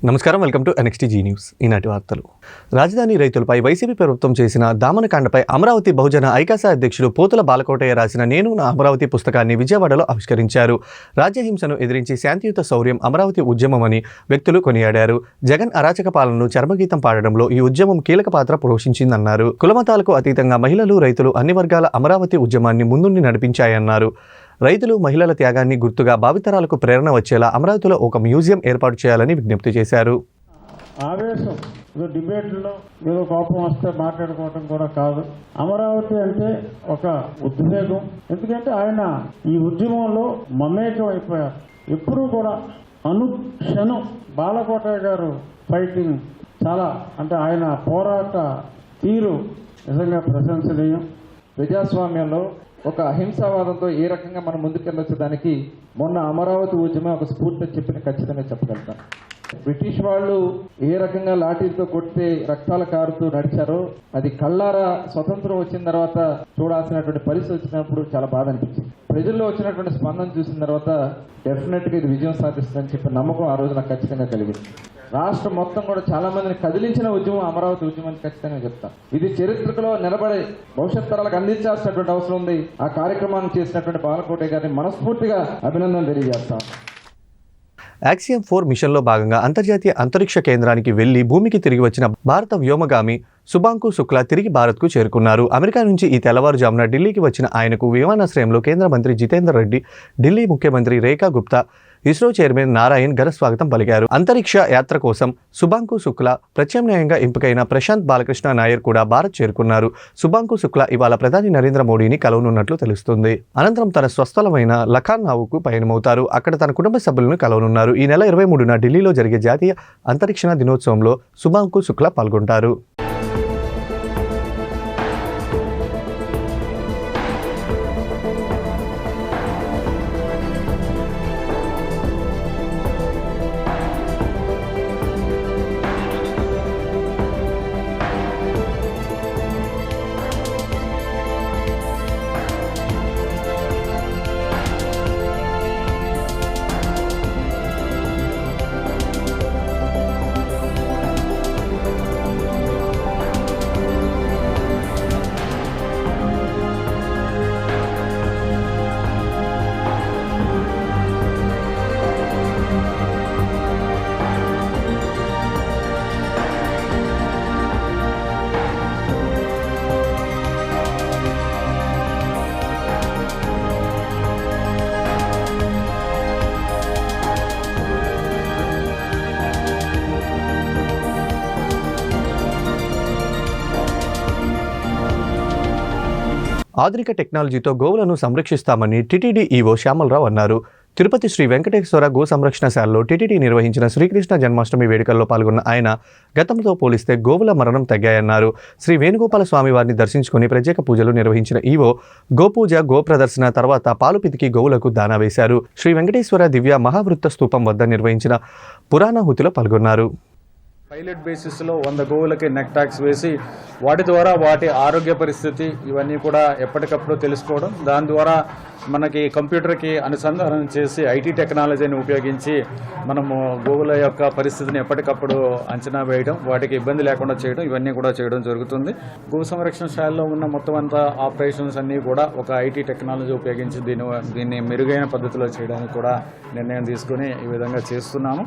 నమస్కారం, welcome to NXTG news. ఈనాటి వార్తలు. రాజధాని రైతులపై వైసీపీ ప్రభుత్వం చేసిన దామనకాండపై అమరావతి బహుజన ఐకాస అధ్యక్షుడు పోతుల బాలకోటయ్య రాసిన నేను నా అమరావతి పుస్తకాన్ని విజయవాడలో ఆవిష్కరించారు. రాజ్యహింసను ఎదిరించి శాంతియుత శౌర్యం అమరావతి ఉద్యమమని వ్యక్తులు కొనియాడారు. జగన్ అరాచక పాలనను చర్మగీతం పాడడంలో ఈ ఉద్యమం కీలక పాత్ర పోషించిందన్నారు. కులమతాలకు అతీతంగా మహిళలు, రైతులు అన్ని వర్గాల అమరావతి ఉద్యమాన్ని ముందుండి నడిపించాయన్నారు. రైతులు, మహిళల త్యాగాన్ని గుర్తుగా భావితరాలకు ప్రేరణ వచ్చేలా అమరావతిలో ఒక మ్యూజియం ఏర్పాటు చేయాలని విజ్ఞప్తి చేశారు. ఆవేశం డిబేట్లో ఏదో కోపం వస్తే మాట్లాడుకోవటం కూడా కాదు. అమరావతి అంటే ఒక ఉద్వేగం. ఎందుకంటే ఆయన ఈ ఉద్యమంలో మమేకం అయిపోయారు. ఎప్పుడూ కూడా అనుక్షణం బాలకోటయ్య గారు ఫైటింగ్ చాలా, అంటే ఆయన పోరాట తీరు నిజంగా ప్రశంసనీయం. ప్రజాస్వామ్యంలో ఒక అహింసావాదంతో ఏ రకంగా మనం ముందుకెళ్ళొచ్చేదానికి మొన్న అమరావతి ఉద్యమం ఒక స్ఫూర్తి చెప్పిన ఖచ్చితంగా చెప్పగలుగుతాను. బ్రిటిష్ వాళ్ళు ఏ రకంగా లాఠీలతో కొడితే రక్తాలు కారుతూ నడిచారో అది కళ్ళారా స్వతంత్రం వచ్చిన తర్వాత చూడాల్సినటువంటి పరిస్థితి వచ్చినప్పుడు చాలా బాధ అనిపించింది. ప్రజల్లో వచ్చినటువంటి స్పందన చూసిన తర్వాత డెఫినెట్గా ఇది విజయం సాధిస్తుందని చెప్పి నమ్మకం ఆ రోజు నాకు ఖచ్చితంగా కలిగింది. రాష్ట్రం మొత్తం కూడా చాలా మందిని కదిలించిన ఉద్యమం అమరావతి ఉద్యమం ఖచ్చితంగా చెప్తాం. ఇది చరిత్రలో నిలబడే భవిష్యత్ తరాలకు అందించాల్సినటువంటి అవసరం ఉంది. ఆ కార్యక్రమాన్ని చేసినటువంటి బాలకోటయ్య గారిని మనస్ఫూర్తిగా అభినందనలు తెలియజేస్తాం. యాక్సియం 4 మిషన్లో భాగంగా అంతర్జాతీయ అంతరిక్ష కేంద్రానికి వెళ్లి భూమికి తిరిగి వచ్చిన భారత వ్యోమగామి శుభాంకు శుక్లా తిరిగి భారత్కు చేరుకున్నారు. అమెరికా నుంచి ఈ తెల్లవారుజామున ఢిల్లీకి వచ్చిన ఆయనకు విమానాశ్రయంలో కేంద్ర మంత్రి జితేందర్ రెడ్డి, ఢిల్లీ ముఖ్యమంత్రి రేఖా గుప్తా, ఇస్రో చైర్మన్ నారాయణ్ ఘన స్వాగతం పలికారు. అంతరిక్ష యాత్ర కోసం శుభాంకు శుక్లా ప్రత్యామ్నాయంగా ఎంపికైన ప్రశాంత్ బాలకృష్ణ నాయర్ కూడా భారత్ చేరుకున్నారు. శుభాంకు శుక్లా ఇవాళ ప్రధాని నరేంద్ర మోడీని కలవనున్నట్లు తెలుస్తుంది. అనంతరం తన స్వస్థలమైన లఖనౌకు పయనమవుతారు. అక్కడ తన కుటుంబ సభ్యులను కలవనున్నారు. ఈ నెల 23న ఢిల్లీలో జరిగే జాతీయ అంతరిక్ష దినోత్సవంలో శుభాంకు శుక్లా పాల్గొంటారు. ఆధునిక టెక్నాలజీతో గోవులను సంరక్షిస్తామని టీటీడీ ఈవో శ్యామలరావు అన్నారు. తిరుపతి శ్రీ వెంకటేశ్వర గో సంరక్షణశాలలో టీటీడీ నిర్వహించిన శ్రీకృష్ణ జన్మాష్టమి వేడుకల్లో పాల్గొన్న ఆయన గతంతో పోలిస్తే గోవుల మరణం తగ్గాయన్నారు. శ్రీ వేణుగోపాల స్వామి వారిని దర్శించుకుని ప్రత్యేక పూజలు నిర్వహించిన ఈవో గోపూజ, గోప్రదర్శన తర్వాత పాలు పితికి గోవులకు దానా వేశారు. శ్రీ వెంకటేశ్వర దివ్య మహావృత్త స్తూపం వద్ద నిర్వహించిన పురాణాహుతిలో పాల్గొన్నారు. పైలట్ బేసిస్లో 100 గోవులకి నెక్ ట్యాక్స్ వేసి వాటి ద్వారా వాటి ఆరోగ్య పరిస్థితి ఇవన్నీ కూడా ఎప్పటికప్పుడు తెలుసుకోవడం, దాని ద్వారా మనకి కంప్యూటర్కి అనుసంధానం చేసి ఐటీ టెక్నాలజీని ఉపయోగించి మనము గోవుల యొక్క పరిస్థితిని ఎప్పటికప్పుడు అంచనా వేయడం, వాటికి ఇబ్బంది లేకుండా చేయడం, ఇవన్నీ కూడా చేయడం జరుగుతుంది. గో సంరక్షణశాలలో ఉన్న మొత్తం అంతా ఆపరేషన్స్ అన్నీ కూడా ఒక ఐటీ టెక్నాలజీ ఉపయోగించి దీన్ని మెరుగైన పద్ధతిలో చేయడానికి కూడా నిర్ణయం తీసుకుని ఈ విధంగా చేస్తున్నాము.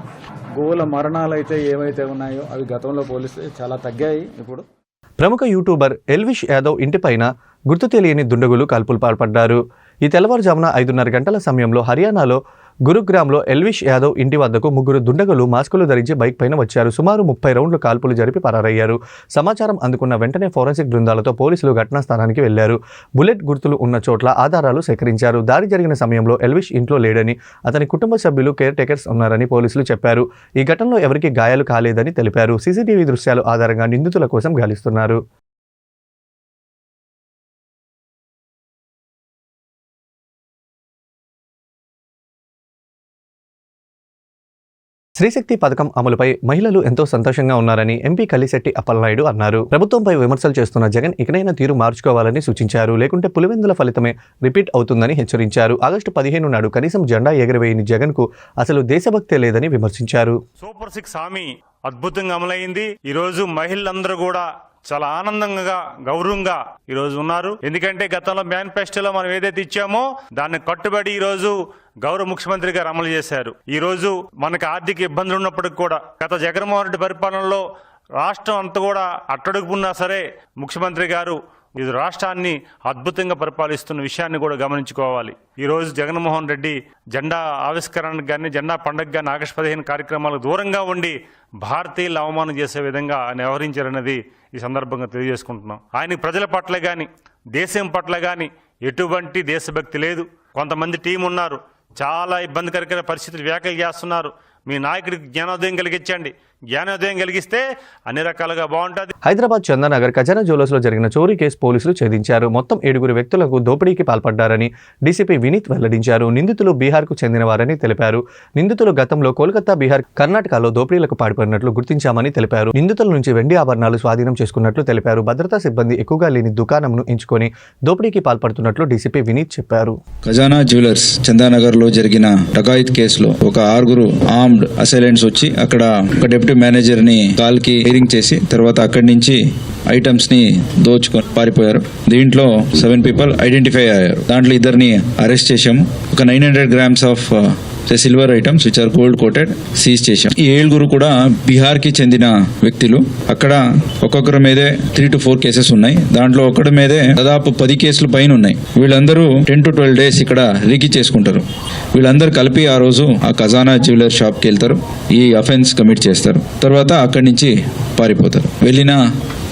గోవుల మరణాలు అయితే ఏవైతే ఉన్నాయో అవి గతంలో పోలిస్తే చాలా తగ్గాయి. ఇప్పుడు ప్రముఖ యూట్యూబర్ ఎల్విష్ యాదవ్ ఇంటిపైన గుర్తు తెలియని దుండగులు కాల్పులు పాల్పడ్డారు. ఈ తెల్లవారుజామున 5:30 గంటల సమయంలో హర్యానాలో గురుగ్రామ్లో ఎల్విష్ యాదవ్ ఇంటి వద్దకు 3 దుండగులు మాస్కులు ధరించి బైక్ పైన వచ్చారు. సుమారు 30 రౌండ్లు కాల్పులు జరిపి పరారయ్యారు. సమాచారం అందుకున్న వెంటనే ఫోరెన్సిక్ బృందాలతో పోలీసులు ఘటనా స్థానానికి వెళ్లారు. బుల్లెట్ గుర్తులు ఉన్న చోట్ల ఆధారాలు సేకరించారు. దాడి జరిగిన సమయంలో ఎల్విష్ ఇంట్లో లేడని, అతని కుటుంబ సభ్యులు కేర్ టేకర్స్ ఉన్నారని పోలీసులు చెప్పారు. ఈ ఘటనలో ఎవరికీ గాయాలు కాలేదని తెలిపారు. సీసీటీవీ దృశ్యాలు ఆధారంగా నిందితుల కోసం గాలిస్తున్నారు. శ్రీశక్తి పథకం అమలుపై మహిళలు ఎంతో సంతోషంగా ఉన్నారని ఎంపీ కలిశెట్టి అప్పలనాయుడు అన్నారు. ప్రభుత్వంపై విమర్శలు చేస్తున్న జగన్ ఇకనైనా తీరు మార్చుకోవాలని సూచించారు. లేకుంటే పులివెందుల ఫలితమే రిపీట్ అవుతుందని హెచ్చరించారు. ఆగస్టు 15 నాడు కనీసం జెండా ఎగరవేయని జగన్ కు అసలు దేశభక్తే లేదని విమర్శించారు. సూపర్ 6 హామీ అద్భుతంగా అమలైంది. ఈ రోజు మహిళలందరూ కూడా చాలా ఆనందంగా గౌరవంగా ఈ రోజు ఉన్నారు. ఎందుకంటే గతంలో మేనిఫెస్టోలో మనం ఏదైతే ఇచ్చామో దాన్ని కట్టుబడి ఈ రోజు గౌరవ ముఖ్యమంత్రి గారు అమలు చేశారు. ఈ రోజు మనకు ఆర్థిక ఇబ్బందులు ఉన్నప్పటికీ కూడా గత జగన్మోహన్ రెడ్డి పరిపాలనలో రాష్ట్రం అంతా కూడా అట్టడుగున్నా సరే ముఖ్యమంత్రి గారు ఈ రాష్ట్రాన్ని అద్భుతంగా పరిపాలిస్తున్న విషయాన్ని కూడా గమనించుకోవాలి. ఈ రోజు జగన్మోహన్ రెడ్డి జెండా ఆవిష్కరణకు కానీ జెండా పండుగ కానీ ఆగస్టు 15 కార్యక్రమాలకు దూరంగా ఉండి భారతీయులు అవమానం చేసే విధంగా ఆయన వ్యవహరించారన్నది ఈ సందర్భంగా తెలియజేసుకుంటున్నాం. ఆయన ప్రజల పట్ల కానీ దేశం పట్ల కానీ ఎటువంటి దేశభక్తి లేదు. కొంతమంది టీం ఉన్నారు, చాలా ఇబ్బందికరమైన పరిస్థితులు వ్యాఖ్యలు చేస్తున్నారు. మీ నాయకుడికి జ్ఞానోదయం కలిగించండి. జ్ఞానోదయం కలిగిస్తే అన్ని రకాలుగా బాగుంటుంది. హైదరాబాద్ చందానగర్ ఖజానా జ్యువెలర్స్ లో జరిగిన చోరీ కేసు పోలీసులు ఛేదించారు. మొత్తం 7 వ్యక్తులకు దోపిడీకి పాల్పడ్డారని డీసీపీ వినీత్ వెల్లడించారు. నిందితులు బీహార్కు చెందినవారని తెలిపారు. నిందితులు గతంలో కోల్కతా, బీహార్, కర్ణాటకలో దోపిడీలకు పాల్పడినట్లు గుర్తించామని తెలిపారు. నిందితుల నుంచి వెండి ఆభరణాలు స్వాధీనం చేసుకున్నట్లు తెలిపారు. భద్రతా సిబ్బంది ఎక్కువగా లేని దుకాణంను ఎంచుకొని దోపిడీకి పాల్పడుతున్నట్లు డీసీపీ వినీత్ చెప్పారు. ఖజానా జ్యువెలర్స్ చందానగర్ లో జరిగిన డకాయిత్ కేసులో ఒక 6 ఆర్మ్డ్ అసైలెంట్స్ వచ్చి అక్కడ ఒక డిప్యూటీ మేనేజర్ ని కాల్ కి హెయిరింగ్ చేసి తర్వాత అక్కడి నుంచి ఐటమ్స్ ని దోచుకొని పారిపోయారు. దీంట్లో 7 పీపుల్ ఐడెంటిఫై అయ్యారు. దాంట్లో 2 అరెస్ట్ చేశాము. ఒక 900 grams of silver items which are gold coated seize చేశాం. ఈ 7 కూడా బీహార్ కి చెందిన వ్యక్తులు. అక్కడ ఒక్కొక్కరి మీదే 3 to 4 కేసెస్ ఉన్నాయి. దాంట్లో ఒకటి మీదే దాదాపు 10 కేసులు పైన ఉన్నాయి. వీళ్ళందరూ 10 to 12 days ఇక్కడ రీకి చేసుకుంటారు. వీళ్ళందరూ కలిపి ఆ రోజు ఆ ఖజానా జ్యువెలర్ షాప్ కి వెళ్తారు. ఈ అఫెన్స్ కమిట్ చేస్తారు. తర్వాత అక్కడి నుంచి పారిపోతారు. వెళ్ళిన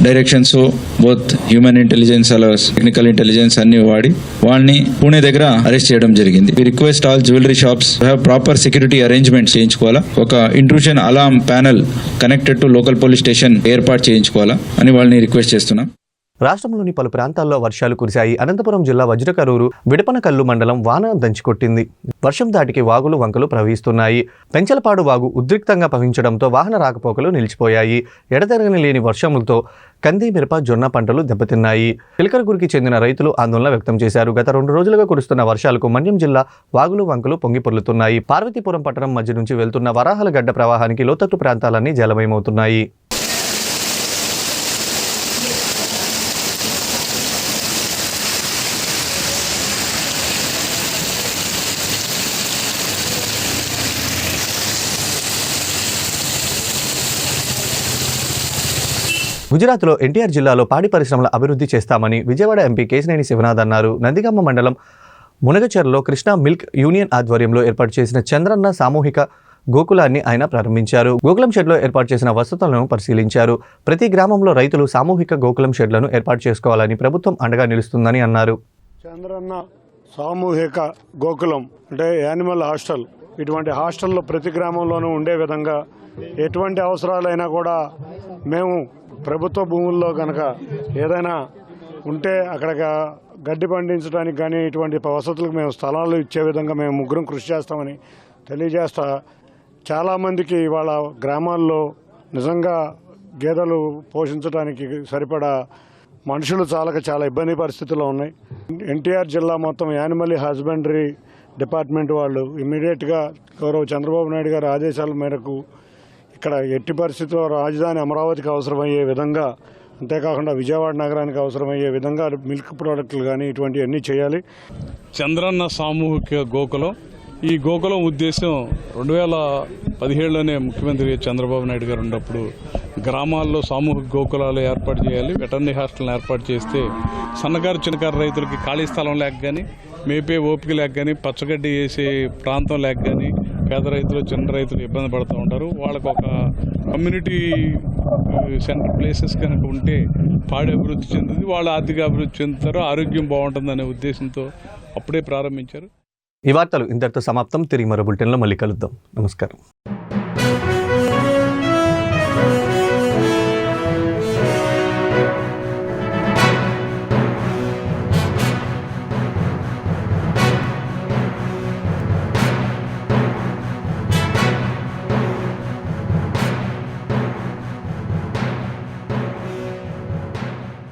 directions both human intelligence alerts technical intelligence అన్ని వాడి వాళ్ళని పూణే దగ్గర అరెస్ట్ చేయడం జరిగింది. We request all jewellery shops have proper security arrangements చేయించుకోవాలా, ఒక intrusion alarm panel connected to local police station ఏర్పాటు చేయించుకోవాలా అని వాళ్ళని రిక్వెస్ట్ చేస్తున్నాం. రాష్ట్రంలోని పలు ప్రాంతాల్లో వర్షాలు కురిశాయి. అనంతపురం జిల్లా వజ్రకరూరు విడపనకల్లు మండలం వాన దంచికొట్టింది. వర్షం దాటికి వాగులు వంకలు ప్రవహిస్తున్నాయి. పెంచలపాడు వాగు ఉద్రిక్తంగా ప్రవహించడంతో వాహన రాకపోకలు నిలిచిపోయాయి. ఎడతెరగని లేని వర్షములతో కంది, మిరప, జొన్న పంటలు దెబ్బతిన్నాయి. పిలకలగురికి చెందిన రైతులు ఆందోళన వ్యక్తం చేశారు. గత 2 రోజులుగా కురుస్తున్న వర్షాలకు మన్యం జిల్లా వాగులు వంకలు పొంగి పొర్లుతున్నాయి. పార్వతీపురం పట్టణం మధ్య నుంచి వెళ్తున్న వరాహల గడ్డ ప్రవాహానికి లోతట్టు ప్రాంతాలన్నీ జలమయమవుతున్నాయి. గుజరాత్లో ఎన్టీఆర్ జిల్లాలో పాడి పరిశ్రమల అభివృద్ధి చేస్తామని విజయవాడ ఎంపీ కేశినేని శివనాథ్ అన్నారు. నందిగామ మండలం మునగచెరలో కృష్ణా మిల్క్ యూనియన్ ఆధ్వర్యంలో ఏర్పాటు చేసిన చంద్రన్న సామూహిక గోకులాన్ని ఆయన ప్రారంభించారు. గోకులం షెడ్లో ఏర్పాటు చేసిన వసతులను పరిశీలించారు. ప్రతి గ్రామంలో రైతులు సామూహిక గోకులం షెడ్లను ఏర్పాటు చేసుకోవాలని ప్రభుత్వం అండగా నిలుస్తుందని అన్నారు. చంద్రన్న సామూహిక గోకులం అంటే యానిమల్ హాస్టల్, ఇటువంటి హాస్టల్లో ప్రతి గ్రామంలోనూ ఉండే విధంగా ఎటువంటి అవసరాలైనా కూడా మేము ప్రభుత్వ భూముల్లో కనుక ఏదైనా ఉంటే అక్కడ గడ్డి పండించడానికి కానీ ఇటువంటి వసతులకు మేము స్థలాలు ఇచ్చే విధంగా మేము ముగ్గురం కృషి చేస్తామని తెలియజేస్తా. చాలామందికి ఇవాళ గ్రామాల్లో నిజంగా గేదెలు పోషించడానికి సరిపడా మనుషులు చాలా ఇబ్బంది పరిస్థితుల్లో ఉన్నాయి. ఎన్టీఆర్ జిల్లా మొత్తం యానిమల్ హస్బెండరీ డిపార్ట్మెంట్ వాళ్ళు ఇమ్మీడియట్గా గౌరవ చంద్రబాబు నాయుడు గారి ఆదేశాల మేరకు ఇక్కడ ఎట్టి పరిస్థితుల్లో రాజధాని అమరావతికి అవసరమయ్యే విధంగా, అంతేకాకుండా విజయవాడ నగరానికి అవసరమయ్యే విధంగా మిల్క్ ప్రోడక్ట్లు కానీ ఇటువంటివన్నీ చేయాలి. చంద్రన్న సామూహిక గోకులం, ఈ గోకులం ఉద్దేశం 2017లోనే ముఖ్యమంత్రి చంద్రబాబు నాయుడు గారు ఉన్నప్పుడు గ్రామాల్లో సామూహిక గోకులాలు ఏర్పాటు చేయాలి, వెటర్నరీ హాస్టల్ని ఏర్పాటు చేస్తే సన్నకారు చిన్నకారు రైతులకి ఖాళీ స్థలం లేక కానీ, మేపే ఓపిక లేక కానీ, పచ్చగడ్డి వేసే ప్రాంతం లేక కానీ పేద రైతులు చిన్న రైతులు ఇబ్బంది పడుతూ ఉంటారు. వాళ్ళకు ఒక కమ్యూనిటీ సెంటర్ ప్లేసెస్ కనుక ఉంటే పాడి అభివృద్ధి చెందుతుంది, వాళ్ళు ఆర్థిక అభివృద్ధి చెందుతారు, ఆరోగ్యం బాగుంటుందనే ఉద్దేశంతో అప్పుడే ప్రారంభించారు. ఈ వార్తలు ఇంతటితో సమాప్తం. తిరిగి మరో బులెటిన్లో మళ్ళీ కలుద్దాం. నమస్కారం.